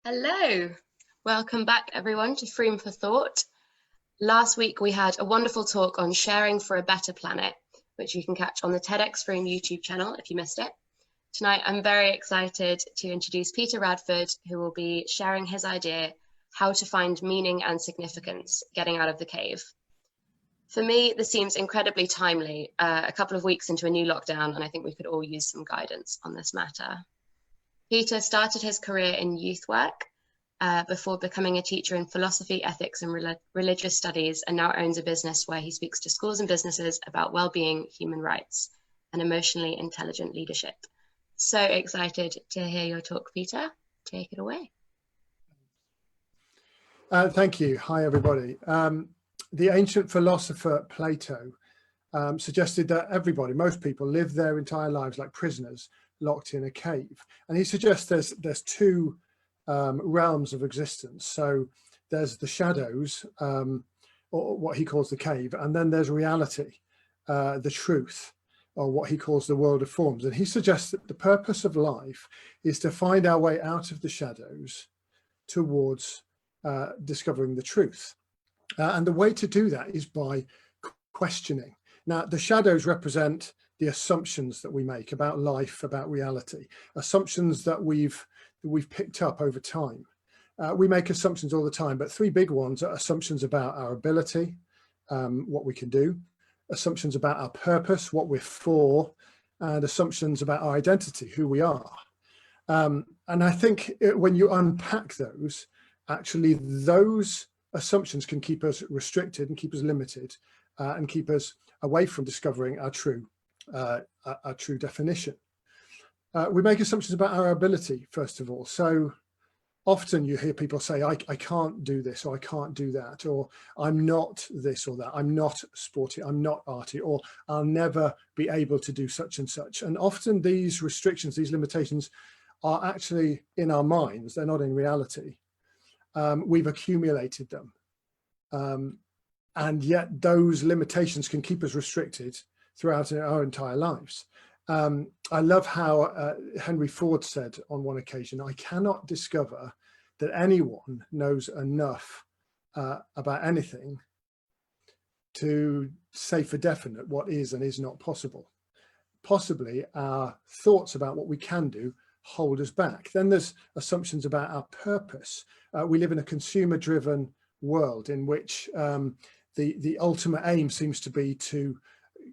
Hello, welcome back everyone to Frome for Thought. Last week we had a wonderful talk on sharing for a better planet, which you can catch on the TEDxFrome YouTube channel if you missed it. Tonight I'm very excited to introduce Peter Radford, who will be sharing his idea how to find meaning and significance getting out of the cave. For me, this seems incredibly timely, a couple of weeks into a new lockdown, and I think we could all use some guidance on this matter. Peter started his career in youth work before becoming a teacher in philosophy, ethics, and religious studies, and now owns a business where he speaks to schools and businesses about well-being, human rights, and emotionally intelligent leadership. So excited to hear your talk, Peter. Take it away. Thank you. Hi, everybody. The ancient philosopher Plato suggested that everybody, most people, live their entire lives like prisoners locked in a cave. And he suggests there's two realms of existence. So there's the shadows, or what he calls the cave, and then there's reality, the truth, or what he calls the world of forms. And he suggests that the purpose of life is to find our way out of the shadows towards discovering the truth. And the way to do that is by questioning. Now, the shadows represent the assumptions that we make about life, about reality, assumptions that we've picked up over time. We make assumptions all the time, but three big ones are assumptions about our ability, what we can do, assumptions about our purpose, what we're for, and assumptions about our identity, who we are. And I think when you unpack those, actually those assumptions can keep us restricted and keep us limited and keep us away from discovering our true definition. We make assumptions about our ability, first of all. So often you hear people say, I can't do this, or I can't do that, or I'm not this or that, I'm not sporty, I'm not arty, or I'll never be able to do such and such. And often these restrictions, these limitations are actually in our minds, they're not in reality. We've accumulated them. And yet those limitations can keep us restricted throughout our entire lives. I love how Henry Ford said on one occasion, I cannot discover that anyone knows enough about anything to say for definite what is and is not possible. Possibly our thoughts about what we can do hold us back. Then there's assumptions about our purpose. We live in a consumer-driven world in which the ultimate aim seems to be to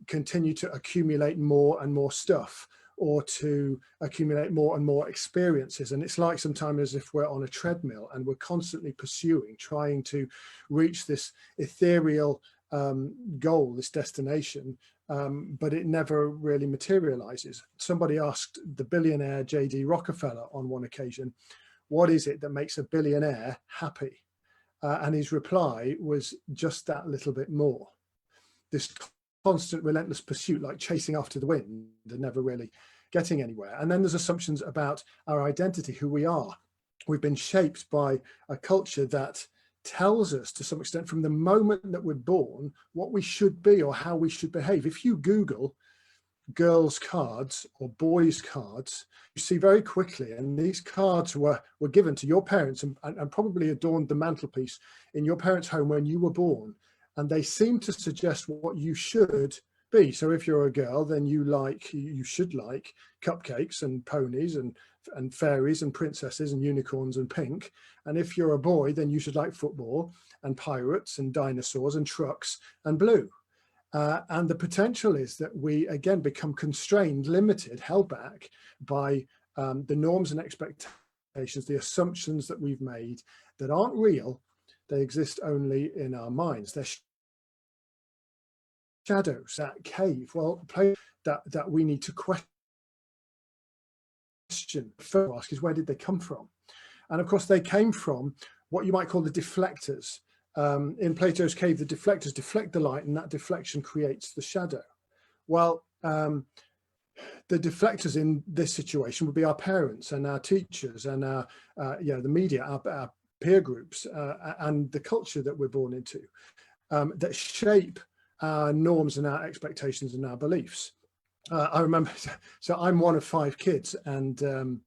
continue to accumulate more and more stuff, or to accumulate more and more experiences. And it's like sometimes as if we're on a treadmill and we're constantly pursuing, trying to reach this ethereal goal, this destination, but it never really materializes. Somebody asked the billionaire J.D. Rockefeller on one occasion, what is it that makes a billionaire happy? And his reply was just that little bit more. This constant relentless pursuit, like chasing after the wind and never really getting anywhere. And then there's assumptions about our identity, who we are. We've been shaped by a culture that tells us to some extent from the moment that we're born what we should be or how we should behave. If you Google girls' cards or boys' cards, you see very quickly, and these cards were given to your parents and probably adorned the mantelpiece in your parents' home when you were born. And they seem to suggest what you should be. So if you're a girl, then you should like cupcakes and ponies and fairies and princesses and unicorns and pink. And if you're a boy, then you should like football and pirates and dinosaurs and trucks and blue. And the potential is that we again become constrained, limited, held back by the norms and expectations, the assumptions that we've made that aren't real. They exist only in our minds. They're shadows, that cave. Well, that we need to question. First ask is, where did they come from? And of course, they came from what you might call the deflectors. In Plato's cave, the deflectors deflect the light, and that deflection creates the shadow. Well, the deflectors in this situation would be our parents and our teachers and our, the media, our peer groups, and the culture that we're born into, that shape our norms and our expectations and our beliefs. I remember, so I'm one of 5 kids, and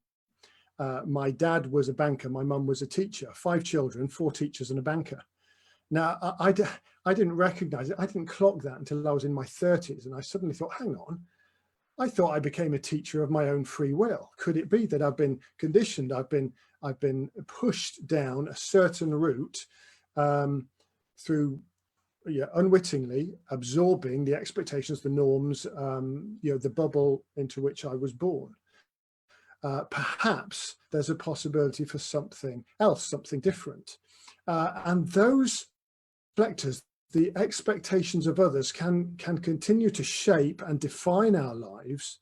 My dad was a banker, my mum was a teacher, 5 children, 4 teachers and a banker. Now, I didn't recognize it. I didn't clock that until I was in my 30s. And I suddenly thought, hang on, I thought I became a teacher of my own free will. Could it be that I've been conditioned? I've been pushed down a certain route through unwittingly absorbing the expectations, the norms, the bubble into which I was born. Perhaps there's a possibility for something else, something different. And those reflectors, the expectations of others can continue to shape and define our lives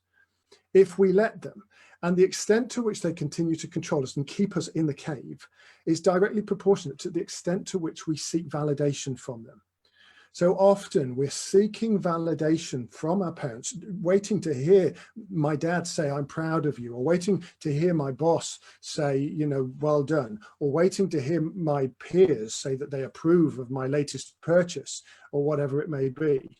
if we let them. And the extent to which they continue to control us and keep us in the cave is directly proportionate to the extent to which we seek validation from them. So often we're seeking validation from our parents, waiting to hear my dad say, I'm proud of you, or waiting to hear my boss say, well done, or waiting to hear my peers say that they approve of my latest purchase, or whatever it may be.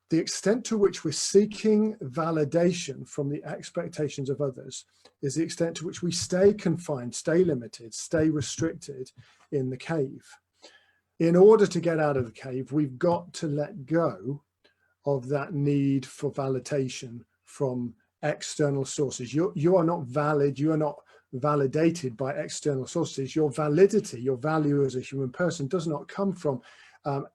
The extent to which we're seeking validation from the expectations of others is the extent to which we stay confined, stay limited, stay restricted in the cave. In order to get out of the cave, we've got to let go of that need for validation from external sources. You are not valid, you are not validated by external sources. Your validity, your value as a human person does not come from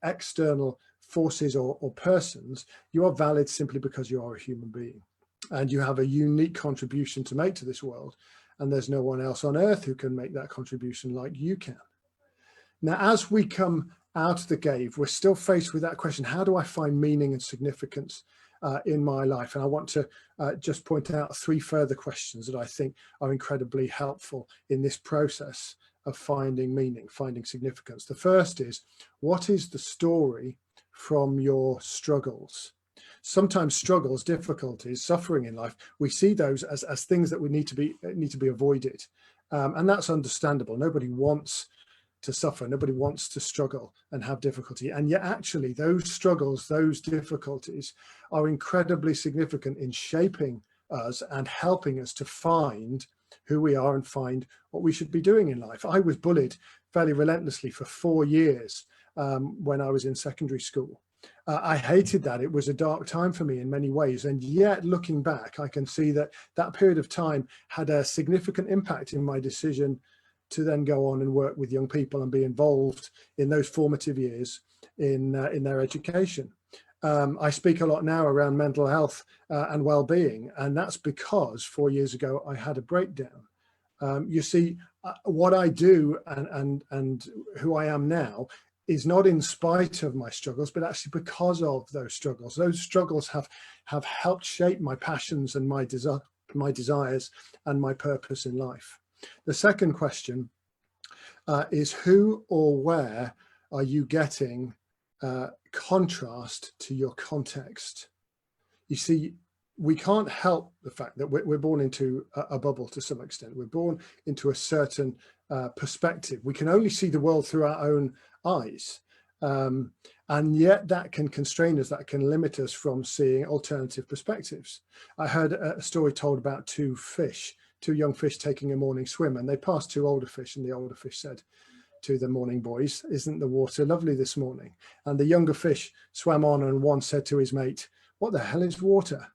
external forces or persons. You are valid simply because you are a human being and you have a unique contribution to make to this world. And there's no one else on earth who can make that contribution like you can. Now, as we come out of the cave, we're still faced with that question, how do I find meaning and significance in my life? And I want to just point out 3 further questions that I think are incredibly helpful in this process of finding meaning, finding significance. The first is, what is the story from your struggles? Sometimes struggles, difficulties, suffering in life, we see those as things that we need to be avoided. And that's understandable. Nobody wants to suffer. Nobody wants to struggle and have difficulty. And yet actually those struggles, those difficulties are incredibly significant in shaping us and helping us to find who we are and find what we should be doing in life. I was bullied fairly relentlessly for 4 years when I was in secondary school. I hated that. It was a dark time for me in many ways. And yet looking back, I can see that that period of time had a significant impact in my decision to then go on and work with young people and be involved in those formative years in their education. I speak a lot now around mental health and well-being, and that's because 4 years ago I had a breakdown. You see, what I do and who I am now is not in spite of my struggles, but actually because of those struggles. Those struggles have helped shape my passions and my desires and my purpose in life. The second question is, who or where are you getting contrast to your context? You see, we can't help the fact that we're born into a bubble to some extent. We're born into a certain perspective. We can only see the world through our own eyes. And yet that can constrain us, that can limit us from seeing alternative perspectives. I heard a story told about 2 young fish taking a morning swim, and they passed 2 older fish, and the older fish said to the morning boys, "Isn't the water lovely this morning?" And the younger fish swam on, and one said to his mate, "What the hell is water?"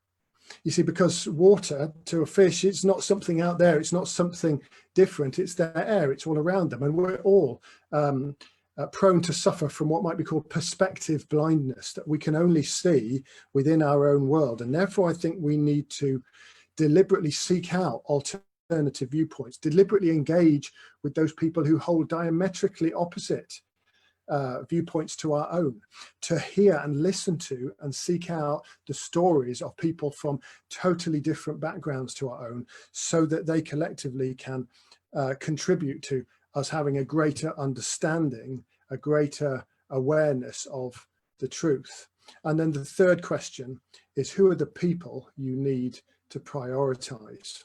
You see, because water to a fish, it's not something out there, it's not something different, it's their air, it's all around them. And we're all prone to suffer from what might be called perspective blindness, that we can only see within our own world. And therefore, I think we need to deliberately seek out alternative viewpoints, deliberately engage with those people who hold diametrically opposite viewpoints to our own, to hear and listen to and seek out the stories of people from totally different backgrounds to our own, so that they collectively can contribute to us having a greater understanding, a greater awareness of the truth. And then the third question is, who are the people you need to prioritize?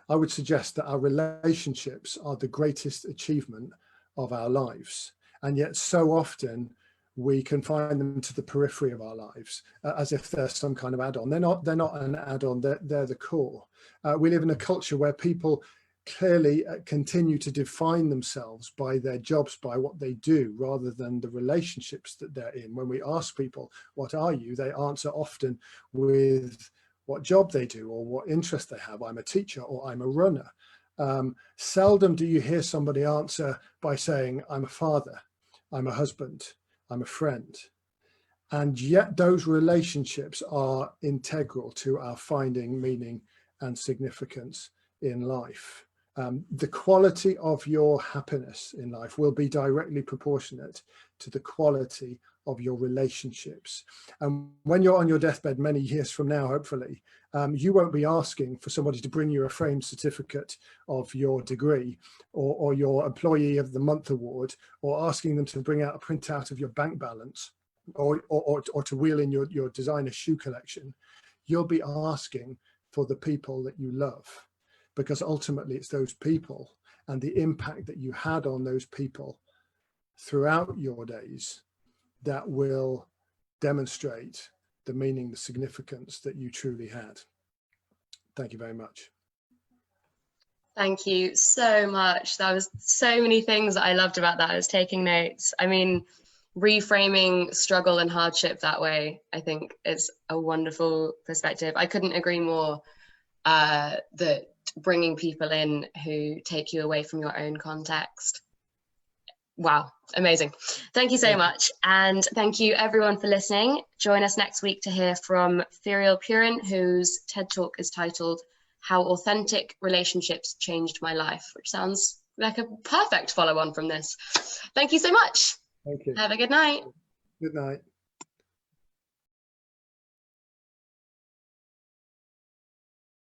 I would suggest that our relationships are the greatest achievement of our lives. And yet so often we confine them to the periphery of our lives as if they're some kind of add-on. They're not an add-on, they're the core. We live in a culture where people clearly continue to define themselves by their jobs, by what they do, rather than the relationships that they're in. When we ask people, what are you? They answer often with what job they do or what interest they have. I'm a teacher, or I'm a runner. Seldom do you hear somebody answer by saying, I'm a father, I'm a husband, I'm a friend. And yet those relationships are integral to our finding meaning and significance in life. The quality of your happiness in life will be directly proportionate to the quality of your relationships. And when you're on your deathbed many years from now, hopefully, you won't be asking for somebody to bring you a framed certificate of your degree, or your Employee of the Month award, or asking them to bring out a printout of your bank balance, or to wheel in your designer shoe collection. You'll be asking for the people that you love, because ultimately it's those people and the impact that you had on those people throughout your days that will demonstrate the meaning, the significance that you truly had. Thank you very much. Thank you so much. There was so many things that I loved about that. I was taking notes. I mean, reframing struggle and hardship that way, I think, is a wonderful perspective. I couldn't agree more that bringing people in who take you away from your own context. Wow, amazing. Thank you so much. And thank you everyone for listening. Join us next week to hear from Furiel Purin, whose TED Talk is titled How Authentic Relationships Changed My Life, which sounds like a perfect follow-on from this. Thank you so much. Thank you. Have a good night. Good night.